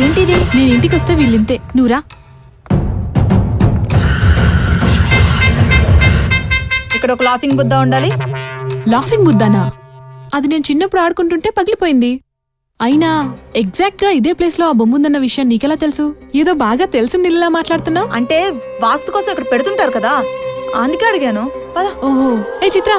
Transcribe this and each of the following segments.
ఏంటిది? నేను ఇంటికి వస్తే వీళ్ళింతే. నువ్వురా. ఇక్కడ ఒక లాఫింగ్ బుద్ధ ఉండాలి. లాఫింగ్ బుద్ధానా? అది నేను చిన్నప్పుడు ఆడుకుంటుంటే పగిలిపోయింది. అయినా ఎగ్జాక్ట్ గా ఇదే ప్లేస్ లో ఆ బొమ్ముందన్న విషయం నీకెలా తెలుసు? ఏదో బాగా తెలుసు నీళ్ళలా మాట్లాడుతున్నావు. అంటే వాస్తు కోసం ఇక్కడ పెడుతుంటారు కదా, అందుకే అడిగాను. పదా. ఓహో. ఏ చిత్ర,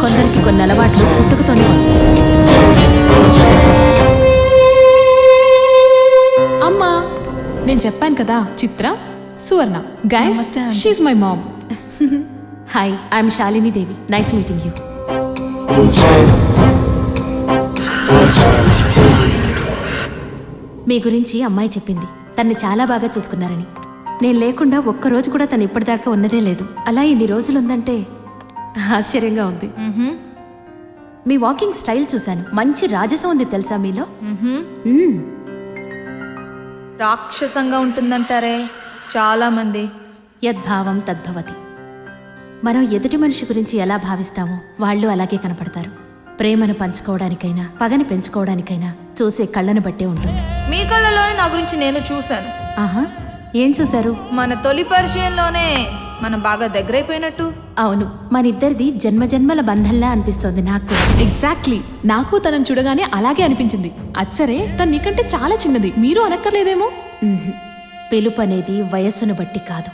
కొందరికి కొన్ని అలవాట్లు పుట్టుకతోనే వస్తాయి. అమ్మా నేను చెప్పాను కదా, Chitra Suvarna. Guys, she's my mom. Hi, I'm Shalini Devi. Nice meeting you. మీ గురించి అమ్మాయి చెప్పింది. తన్ని చాలా బాగా చూసుకున్నారని. నేను లేకుండా ఒక్కరోజు కూడా తను ఇప్పటిదాకా ఉన్నదే లేదు. అలా ఇన్ని రోజులుందంటే ఆశ్చర్యంగా ఉంది. మీ వాకింగ్ స్టైల్ చూశాను. మంచి రాజసం ఉంది తెలుసా మీలో? రాక్షసంగా ఉంటుందంటారే చాలా మంది. యద్భావం తద్భవతి. మనం ఎదుటి మనిషి గురించి ఎలా భావిస్తామో వాళ్ళు అలాగే కనపడతారు. ప్రేమను పంచుకోవడానికైనా పగని పెంచుకోవడానికైనా చూసే కళ్ళను బట్టే ఉంటుంది. మీ కళ్ళలోనే నా గురించి నేను చూశాను. ఆహా, ఏం చూశారు? మన తొలి పరిచయంలోనే మనం బాగా దగ్గరైపోయినట్టు. అవును, మనిద్దరిది జన్మజన్మల బంధంలా అనిపిస్తోంది నాకు. ఎగ్జాక్ట్లీ, నాకు తనని చూడగానే అలాగే అనిపించింది. అది సరే, తను నీకంటే చాలా చిన్నది. మీరు అనక్కర్లేదేమో. పిలుపు అనేది వయస్సును బట్టి కాదు,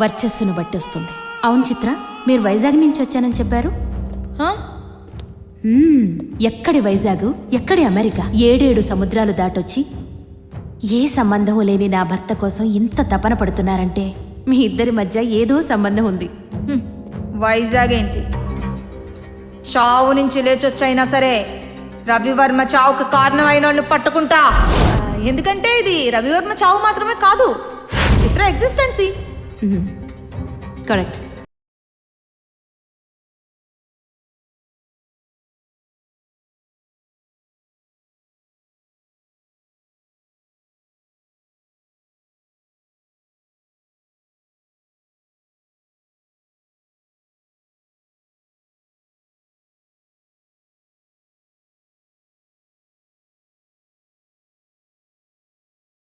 వర్చస్సును బట్టి వస్తుంది. అవును చిత్ర, మీరు వైజాగ్ నుంచి వచ్చానని చెప్పారు. ఎక్కడి వైజాగ్, ఎక్కడి అమెరికా? 7 సముద్రాలు దాటొచ్చి ఏ సంబంధం లేని నా భర్త కోసం ఇంత తపన పడుతున్నారంటే మీ ఇద్దరి మధ్య ఏదో సంబంధం ఉంది. వైజాగ్ ఏంటి, చావు నుంచి లేచొచ్చైనా సరే రవివర్మ చావుకు కారణమైన వాళ్ళు పట్టుకుంటా. ఎందుకంటే ఇది రవివర్మ చావు మాత్రమే కాదు, చిత్ర ఎగ్జిస్టెన్సీ. కరెక్ట్.